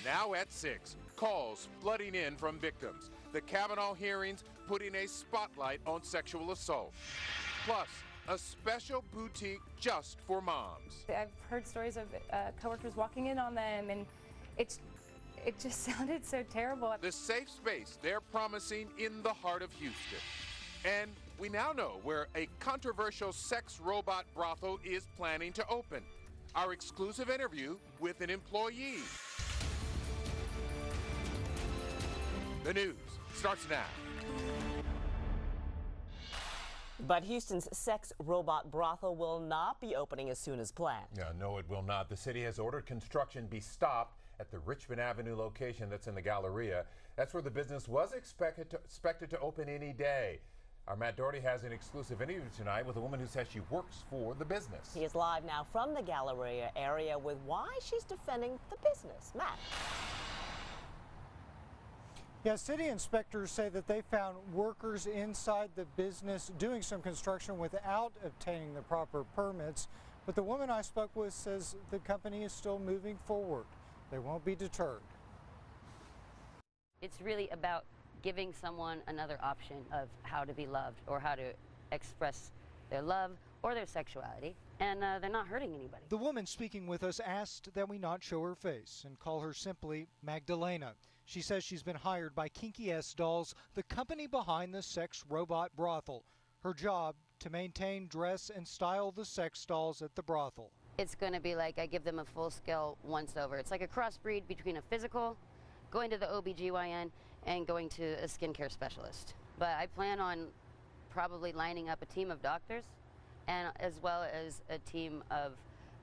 now at 6. Calls flooding in from victims. The Kavanaugh hearings putting a spotlight on sexual assault. Plus, a special boutique just for moms. I've heard stories of coworkers walking in on them, and it just sounded so terrible. The safe space they're promising in the heart of Houston. And we now know where a controversial sex robot brothel is planning to open. Our exclusive interview with an employee. The news starts now. But Houston's sex robot brothel will not be opening as soon as planned. Yeah, no, it will not. The city has ordered construction be stopped at the Richmond Avenue location that's in the Galleria. That's where the business was expected to open any day. Our Matt Doherty has an exclusive interview tonight with a woman who says she works for the business. He is live now from the Galleria area with why she's defending the business. Matt. Yeah, city inspectors say that they found workers inside the business doing some construction without obtaining the proper permits. But the woman I spoke with says the company is still moving forward. They won't be deterred. It's really about giving someone another option of how to be loved or how to express their love or their sexuality, and they're not hurting anybody. The woman speaking with us asked that we not show her face and call her simply Magdalena. She says she's been hired by Kinky S Dolls, the company behind the sex robot brothel. Her job, to maintain, dress, and style the sex dolls at the brothel. It's going to be like I give them a full-scale once-over. It's like a crossbreed between a physical, going to the OBGYN, and going to a skincare specialist. But I plan on probably lining up a team of doctors, and as well as a team of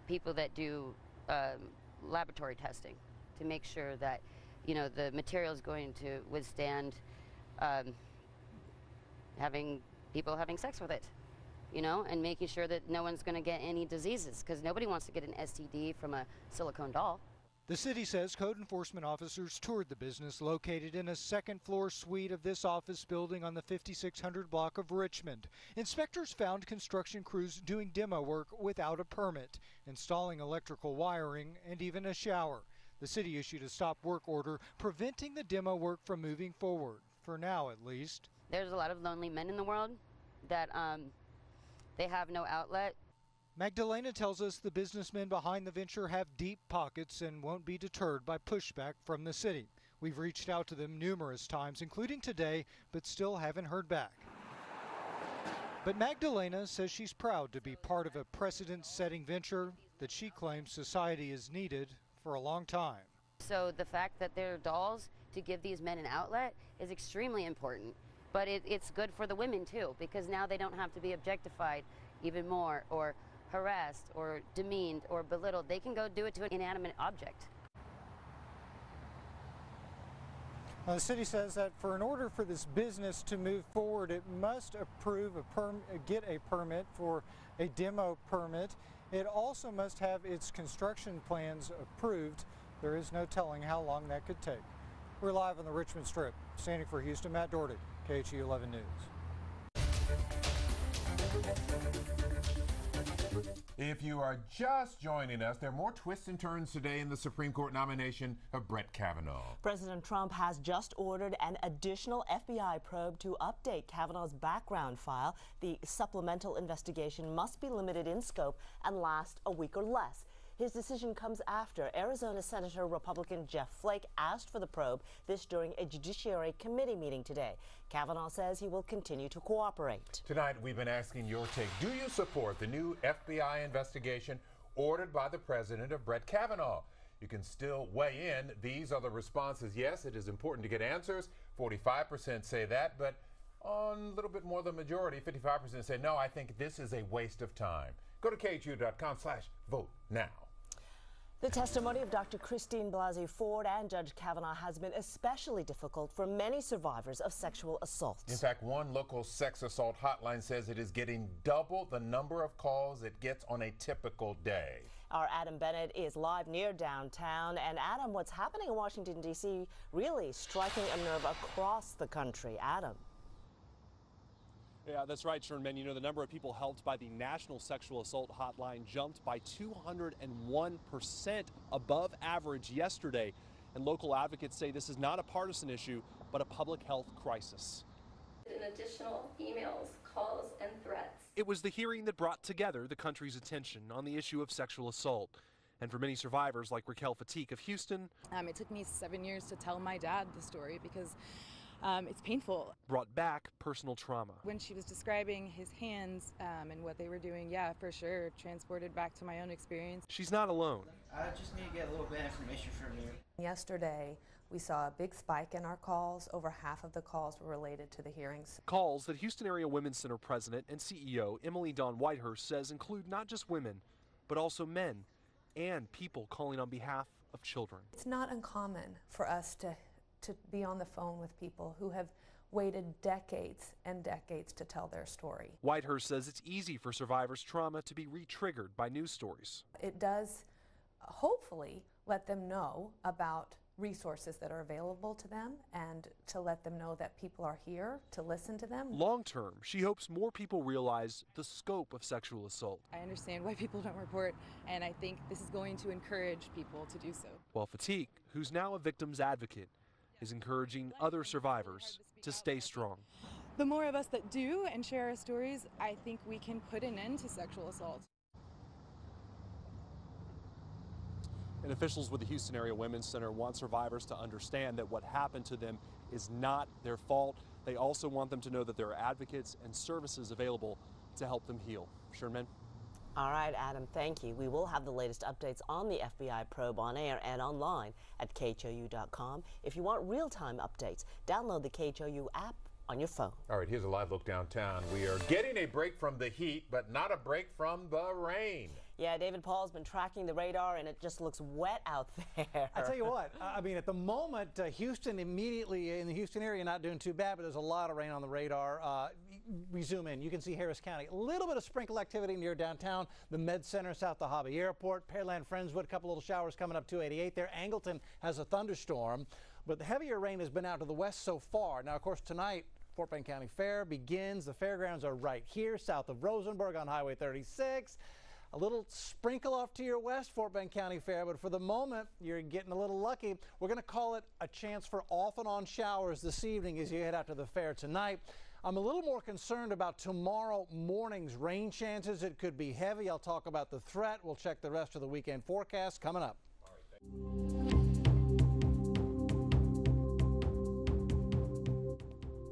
people that do laboratory testing to make sure that, you know, the material is going to withstand having people having sex with it, you know, and making sure that no one's going to get any diseases, because nobody wants to get an STD from a silicone doll. The city says code enforcement officers toured the business located in a second-floor suite of this office building on the 5600 block of Richmond. Inspectors found construction crews doing demo work without a permit, installing electrical wiring, and even a shower. The city issued a stop work order preventing the demo work from moving forward, for now at least. There's a lot of lonely men in the world that they have no outlet. Magdalena tells us the businessmen behind the venture have deep pockets and won't be deterred by pushback from the city. We've reached out to them numerous times, including today, but still haven't heard back. But Magdalena says she's proud to be part of a precedent-setting venture that she claims society has needed for a long time. So the fact that they're dolls to give these men an outlet is extremely important. But it's good for the women too, because now they don't have to be objectified even more or harassed or demeaned or belittled. They can go do it to an inanimate object. Now, the city says that in order for this business to move forward, it must get a permit for a demo permit. It also must have its construction plans approved. There is no telling how long that could take. We're live on the Richmond Strip. Standing for Houston, Matt Doherty, KHOU 11 News. If you are just joining us, there are more twists and turns today in the Supreme Court nomination of Brett Kavanaugh. President Trump has just ordered an additional FBI probe to update Kavanaugh's background file. The supplemental investigation must be limited in scope and last a week or less. His decision comes after Arizona Senator Republican Jeff Flake asked for the probe, this during a Judiciary Committee meeting today. Kavanaugh says he will continue to cooperate. Tonight, we've been asking your take. Do you support the new FBI investigation ordered by the president of Brett Kavanaugh? You can still weigh in. These are the responses. Yes, it is important to get answers. 45% say that, but on a little bit more than the majority, 55% say, no, I think this is a waste of time. Go to KHOU.com/vote now. The testimony of Dr. Christine Blasey Ford and Judge Kavanaugh has been especially difficult for many survivors of sexual assault. In fact, one local sex assault hotline says it is getting double the number of calls it gets on a typical day. Our Adam Bennett is live near downtown. And Adam, what's happening in Washington, D.C. really striking a nerve across the country. Adam. Yeah, that's right, Sherman. You know, the number of people helped by the National Sexual Assault Hotline jumped by 201% above average yesterday. And local advocates say this is not a partisan issue, but a public health crisis. And additional emails, calls, and threats. It was the hearing that brought together the country's attention on the issue of sexual assault. And for many survivors like Raquel Fatigue of Houston, it took me 7 years to tell my dad the story because it's painful. Brought back personal trauma. When she was describing his hands and what they were doing, yeah, for sure, transported back to my own experience. She's not alone. I just need to get a little bit of information from you. Yesterday, we saw a big spike in our calls. Over half of the calls were related to the hearings. Calls that Houston Area Women's Center President and CEO Emily Dawn Whitehurst says include not just women, but also men and people calling on behalf of children. It's not uncommon for us to be on the phone with people who have waited decades and decades to tell their story. Whitehurst says it's easy for survivors' trauma to be re-triggered by news stories. It does hopefully let them know about resources that are available to them and to let them know that people are here to listen to them. Long term, she hopes more people realize the scope of sexual assault. I understand why people don't report, and I think this is going to encourage people to do so. While Fatigue, who's now a victim's advocate, is encouraging other survivors to stay strong. The more of us that do and share our stories, I think we can put an end to sexual assault. And officials with the Houston Area Women's Center want survivors to understand that what happened to them is not their fault. They also want them to know that there are advocates and services available to help them heal. Sherman? All right, Adam, thank you. We will have the latest updates on the FBI probe on air and online at KHOU.com. If you want real-time updates, download the KHOU app on your phone. All right, here's a live look downtown. We are getting a break from the heat, but not a break from the rain. Yeah, David Paul's been tracking the radar, and it just looks wet out there. I tell you what, I mean, at the moment, Houston immediately in the Houston area not doing too bad, but there's a lot of rain on the radar. We zoom in, you can see Harris County. A little bit of sprinkle activity near downtown, the Med Center south of Hobby Airport, Pearland, Friendswood, a couple little showers coming up 288 there. Angleton has a thunderstorm, but the heavier rain has been out to the west so far. Now, of course, tonight, Fort Bend County Fair begins. The fairgrounds are right here south of Rosenberg on Highway 36. A little sprinkle off to your west, Fort Bend County Fair, but for the moment, you're getting a little lucky. We're going to call it a chance for off and on showers this evening as you head out to the fair tonight. I'm a little more concerned about tomorrow morning's rain chances. It could be heavy. I'll talk about the threat. We'll check the rest of the weekend forecast coming up. All right,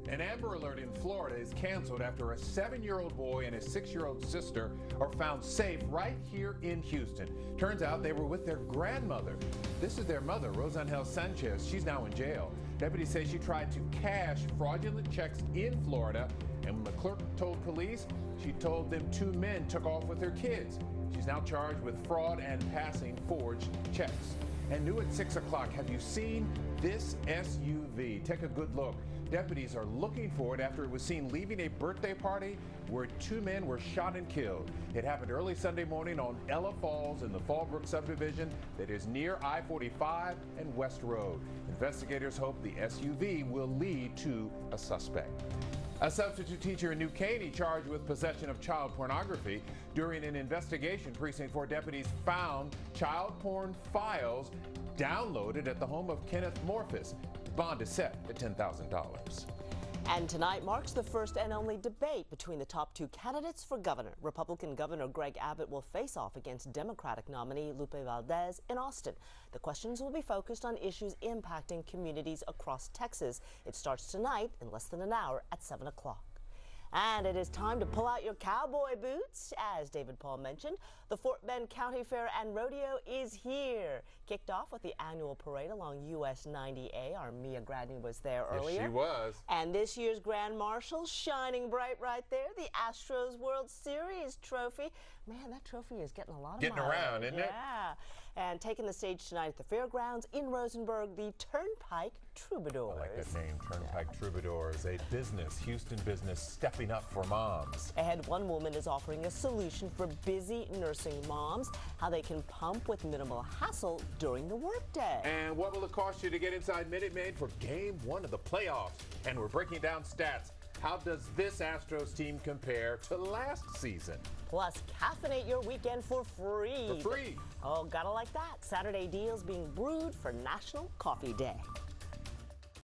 An Amber Alert in Florida is canceled after a 7-year-old boy and his 6-year-old sister are found safe right here in Houston. Turns out they were with their grandmother. This is their mother, Rosangel Sanchez. She's now in jail. Deputies say she tried to cash fraudulent checks in Florida, and when the clerk told police, she told them 2 men took off with their kids. She's now charged with fraud and passing forged checks. And new at 6 o'clock, have you seen this SUV? Take a good look. Deputies are looking for it after it was seen leaving a birthday party where 2 men were shot and killed. It happened early Sunday morning on Ella Falls in the Fallbrook subdivision that is near I-45 and West Road. Investigators hope the SUV will lead to a suspect. A substitute teacher in New Caney charged with possession of child pornography. During an investigation, Precinct 4 deputies found child porn files downloaded at the home of Kenneth Morphus. Bond is set at $10,000. And tonight marks the first and only debate between the top 2 candidates for governor. Republican Governor Greg Abbott will face off against Democratic nominee Lupe Valdez in Austin. The questions will be focused on issues impacting communities across Texas. It starts tonight in less than an hour at 7 o'clock. And it is time to pull out your cowboy boots. As David Paul mentioned, the Fort Bend County Fair and Rodeo is here. Kicked off with the annual parade along US 90A. Our Mia Gradney was there earlier. Yes, she was. And this year's Grand Marshal, shining bright right there, the Astros World Series trophy. Man, that trophy is getting a lot of Getting mileage. around, isn't it? Yeah. And taking the stage tonight at the fairgrounds in Rosenberg, the Turnpike Troubadours. I like that name, Turnpike Troubadours, a business, Houston business, stepping up for moms. Ahead, one woman is offering a solution for busy nursing moms, how they can pump with minimal hassle during the workday. And what will it cost you to get inside Minute Maid for Game 1 of the playoffs? And we're breaking down stats. how does this Astros team compare to last season? Plus, caffeinate your weekend for free. For free. Oh, gotta like that. Saturday deals being brewed for National Coffee Day.